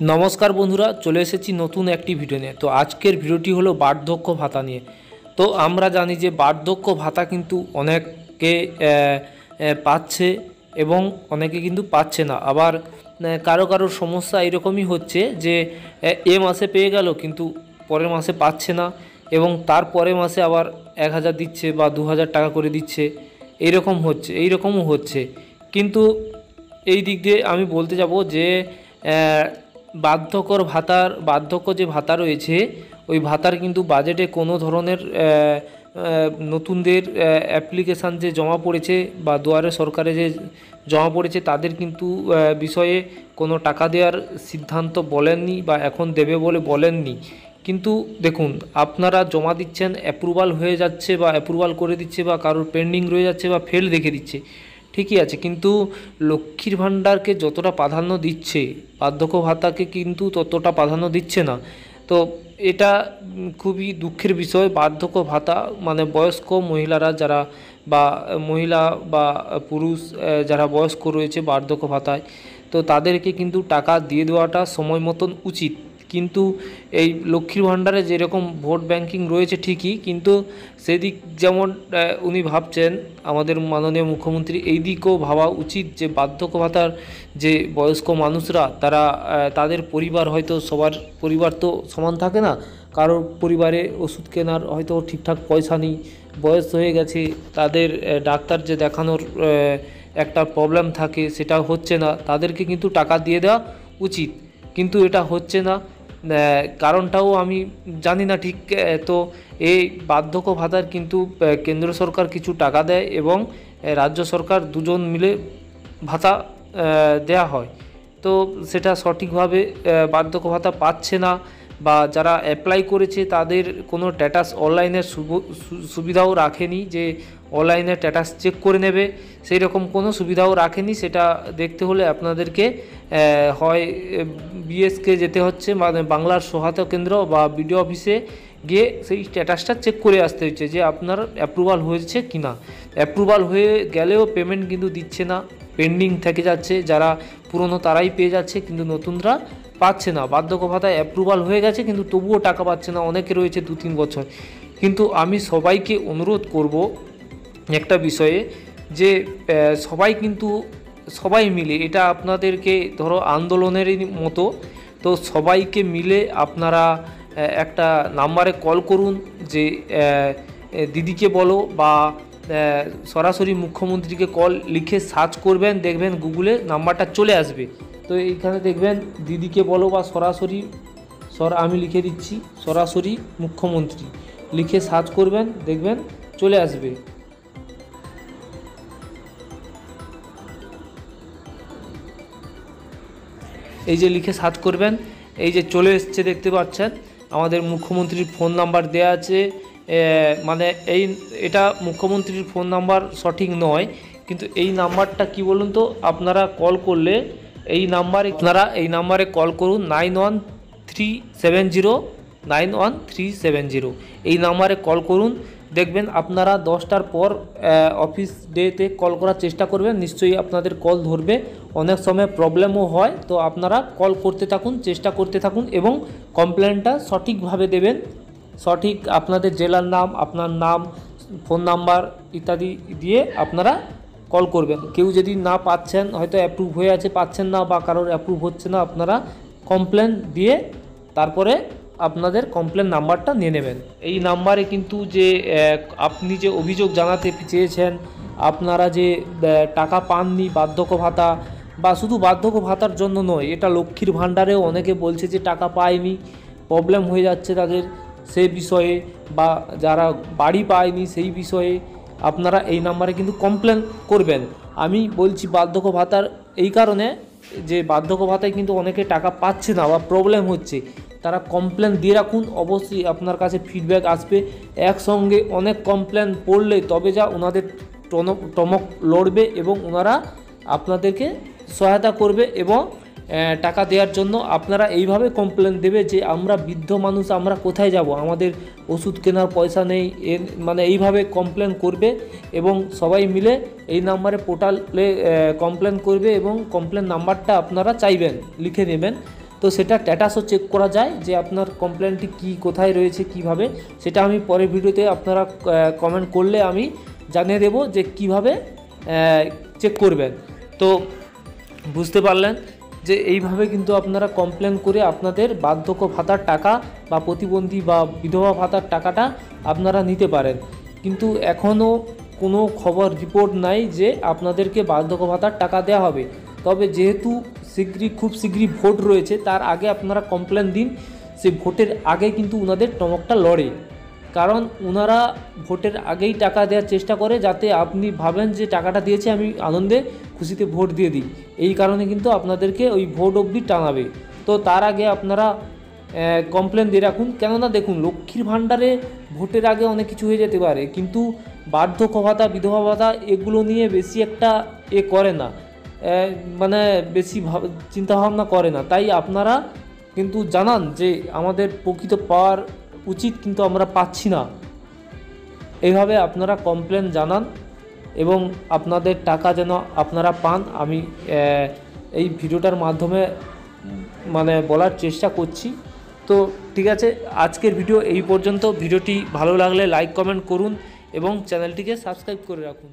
নমস্কার বন্ধুরা, চলে এসেছি নতুন একটি ভিডিও নিয়ে। তো আজকের ভিডিওটি হলো বার্ধক্য ভাতা নিয়ে। তো আমরা জানি যে বার্ধক্য ভাতা কিন্তু অনেকে পাচ্ছে এবং অনেকে কিন্তু পাচ্ছে না। আবার কারো কারোর সমস্যা এরকমই হচ্ছে যে এ মাসে পেয়ে গেল কিন্তু পরের মাসে পাচ্ছে না, এবং তার পরের মাসে আবার 1000 দিচ্ছে বা 2000 টাকা করে দিচ্ছে। এইরকমও হচ্ছে। কিন্তু এই দিক দিয়ে আমি বলতে যাব যে বার্ধক্য যে ভাতা রয়েছে, ওই ভাতার কিন্তু বাজেটে কোনো ধরনের নতুনদের অ্যাপ্লিকেশান যে জমা পড়েছে বা দুয়ারে সরকারে যে জমা পড়েছে তাদের কিন্তু বিষয়ে কোনো টাকা দেওয়ার সিদ্ধান্ত বলেননি বা এখন দেবে বলে বলেননি। কিন্তু দেখুন, আপনারা জমা দিচ্ছেন, অ্যাপ্রুভাল হয়ে যাচ্ছে বা অ্যাপ্রুভাল করে দিচ্ছে, বা কারোর পেন্ডিং রয়ে যাচ্ছে বা ফেল দেখে দিচ্ছে, ঠিকই আছে। কিন্তু লক্ষ্মীর ভাণ্ডারকে যতটা প্রাধান্য দিচ্ছে, বার্ধক্য ভাতাকে কিন্তু ততটা প্রাধান্য দিচ্ছে না। তো এটা খুবই দুঃখের বিষয়। বার্ধক্য ভাতা মানে বয়স্ক মহিলারা যারা বা মহিলা বা পুরুষ যারা বয়স্ক রয়েছে বার্ধক্য ভাতায়, তো তাদেরকে কিন্তু টাকা দিয়ে দেওয়াটা সময় মতন উচিত। কিন্তু এই লক্ষ্মীর ভাণ্ডারে যেরকম ভোট ব্যাংকিং রয়েছে ঠিকই, কিন্তু সেদিক যেমন উনি ভাবছেন আমাদের মাননীয় মুখ্যমন্ত্রী, এই দিকও ভাবা উচিত যে বার্ধক্য ভাতার যে বয়স্ক মানুষরা তারা তাদের পরিবার, হয়তো সবার পরিবার তো সমান থাকে না, কারোর পরিবারে ওষুধ কেনার হয়তো ঠিকঠাক পয়সা নেই, বয়স হয়ে গেছে, তাদের ডাক্তার যে দেখানোর একটা প্রবলেম থাকে সেটা হচ্ছে না, তাদেরকে কিন্তু টাকা দিয়ে দেওয়া উচিত। কিন্তু এটা হচ্ছে না, কারণটাও আমি জানি না ঠিক। তো এই বার্ধক্য ভাতার কিন্তু কেন্দ্র সরকার কিছু টাকা দেয় এবং রাজ্য সরকার দুজন মিলে ভাতা দেয়া হয়। তো সেটা সঠিকভাবে বার্ধক্য ভাতা পাচ্ছে না, বা যারা অ্যাপ্লাই করেছে তাদের কোনো স্ট্যাটাস অনলাইনের সুবিধাও রাখেনি যে অনলাইনে স্ট্যাটাস চেক করে নেবে, সেই রকম কোনো সুবিধাও রাখেনি। সেটা দেখতে হলে আপনাদেরকে হয় বিএসকে যেতে হচ্ছে, মানে বাংলার সহায়তা কেন্দ্র বা বিডিও অফিসে গিয়ে সেই স্ট্যাটাসটা চেক করে আসতে হচ্ছে যে আপনার অ্যাপ্রুভাল হয়েছে কি না। অ্যাপ্রুভাল হয়ে গেলেও পেমেন্ট কিন্তু দিচ্ছে না, পেন্ডিং থেকে যাচ্ছে। যারা পুরনো তারাই পেয়ে যাচ্ছে, কিন্তু নতুনরা পাচ্ছে না। বার্ধক্য ভাতায় অ্যাপ্রুভাল হয়ে গেছে কিন্তু তবুও টাকা পাচ্ছে না, অনেকে রয়েছে 2-3 বছর। কিন্তু আমি সবাইকে অনুরোধ করব একটা বিষয়ে, যে সবাই মিলে, এটা আপনাদেরকে ধরো আন্দোলনেরই মতো, তো সবাইকে মিলে আপনারা একটা নাম্বারে কল করুন, যে দিদিকে বলো বা সরাসরি মুখ্যমন্ত্রীকে কল লিখে সার্চ করবেন, দেখবেন গুগলে নাম্বারটা চলে আসবে। তো এইখানে দেখবেন দিদিকে বলো বা সরাসরি আমি লিখে দিচ্ছি সরাসরি মুখ্যমন্ত্রী লিখে সার্চ করবেন, দেখবেন চলে আসবে। এই যে লিখে সার্চ করবেন, এই যে চলে এসছে, দেখতে পাচ্ছেন আমাদের মুখ্যমন্ত্রীর ফোন নাম্বার দেয়া আছে। মানে এটা মুখ্যমন্ত্রীর ফোন নাম্বার সঠিক নয়, কিন্তু এই নাম্বারটা কি বলুন তো, আপনারা কল করলে এই নাম্বারে কল করুন 9137091370। এই নাম্বারে কল করুন, দেখবেন আপনারা 10টার পর অফিস ডেতে কল করার চেষ্টা করবেন, নিশ্চয়ই আপনাদের কল ধরবে। অনেক সময় প্রবলেমও হয়, তো আপনারা কল করতে থাকুন, চেষ্টা করতে থাকুন এবং কমপ্লেনটা সঠিকভাবে দেবেন। সঠিক আপনাদের জেলার নাম, আপনার নাম, ফোন নাম্বার ইত্যাদি দিয়ে আপনারা কল করবেন। কেউ যদি না পাচ্ছেন, হয়তো অ্যাপ্রুভ হয়ে আছে পাচ্ছেন না, বা কারোর অ্যাপ্রুভ হচ্ছে না, আপনারা কমপ্লেন দিয়ে তারপরে আপনাদের কমপ্লেন নাম্বারটা নিয়ে নেবেন। এই নাম্বারে কিন্তু যে আপনি যে অভিযোগ জানাতে চেয়েছেন, আপনারা যে টাকা পাননি বার্ধক্য ভাতা, বা শুধু বার্ধক্য ভাতার জন্য নয়, এটা লক্ষ্মীর ভাণ্ডারেও অনেকে বলছে যে টাকা পায়নি, প্রবলেম হয়ে যাচ্ছে তাদের সেই বিষয়ে, বা যারা বাড়ি পায়নি সেই বিষয়ে আপনারা এই নাম্বারে কিন্তু কমপ্লেন করবেন। আমি বলছি বার্ধক্য ভাতার এই কারণে, যে বার্ধক্য ভাতায় কিন্তু অনেকে টাকা পাচ্ছে না বা প্রবলেম হচ্ছে, তারা কমপ্লেন দিয়ে রাখুন, অবশ্যই আপনার কাছে ফিডব্যাক আসবে। একসঙ্গে অনেক কমপ্লেন পড়লে তবে যা ওনাদের টমক লড়বে এবং ওনারা আপনাদেরকে সহায়তা করবে এবং টাকা দেওয়ার জন্য। আপনারা এইভাবে কমপ্লেন দেবে যে আমরা বৃদ্ধ মানুষ, আমরা কোথায় যাব, আমাদের ওষুধ কেনার পয়সা নেই, মানে এইভাবে কমপ্লেন করবে এবং সবাই মিলে এই নাম্বারে পোর্টালে কমপ্লেন করবে এবং কমপ্লেন নাম্বারটা আপনারা চাইবেন, লিখে নেবেন। তো সেটা স্ট্যাটাসও চেক করা যায় যে আপনার কমপ্লেনটি কী কোথায় রয়েছে কিভাবে, সেটা আমি পরের ভিডিওতে আপনারা কমেন্ট করলে আমি জানিয়ে দেব যে কিভাবে চেক করবেন। তো বুঝতে পারলেন যে এইভাবে কিন্তু আপনারা কমপ্লেন করে আপনাদের বার্ধক্য ভাতার টাকা বা প্রতিবন্ধী বা বিধবা ভাতার টাকাটা আপনারা নিতে পারেন। কিন্তু এখনও কোনো খবর রিপোর্ট নাই যে আপনাদেরকে বার্ধক্য ভাতার টাকা দেওয়া হবে। তবে যেহেতু খুব শীঘ্রই ভোট রয়েছে, তার আগে আপনারা কমপ্লেন দিন। সেই ভোটের আগে কিন্তু ওনাদের টমকটা লড়ে, কারণ ওনারা ভোটের আগেই টাকা দেওয়ার চেষ্টা করে যাতে আপনি ভাবেন যে টাকাটা দিয়েছে আমি আনন্দে খুশিতে ভোট দিয়ে দিই। এই কারণে কিন্তু আপনাদেরকে ওই ভোট অবধি টাঙাবে। তো তার আগে আপনারা কমপ্লেন দিয়ে রাখুন। কেননা দেখুন, লক্ষ্মীর ভাণ্ডারে ভোটের আগে অনেক কিছু হয়ে যেতে পারে, কিন্তু বার্ধক্য ভাতা বিধবা ভাতা এগুলো নিয়ে বেশি একটা করে না, মানে বেশি চিন্তাভাবনা করে না। তাই আপনারা কিন্তু জানান যে আমাদের প্রকৃত পাওয়ার উচিত কিন্তু আমরা পাচ্ছি না। এইভাবে আপনারা কমপ্লেন জানান এবং আপনাদের টাকা যেন আপনারা পান, আমি এই ভিডিওটার মাধ্যমে মানে বলার চেষ্টা করছি। তো ঠিক আছে, আজকের ভিডিও এই পর্যন্ত। ভিডিওটি ভালো লাগলে লাইক কমেন্ট করুন এবং চ্যানেলটিকে সাবস্ক্রাইব করে রাখুন।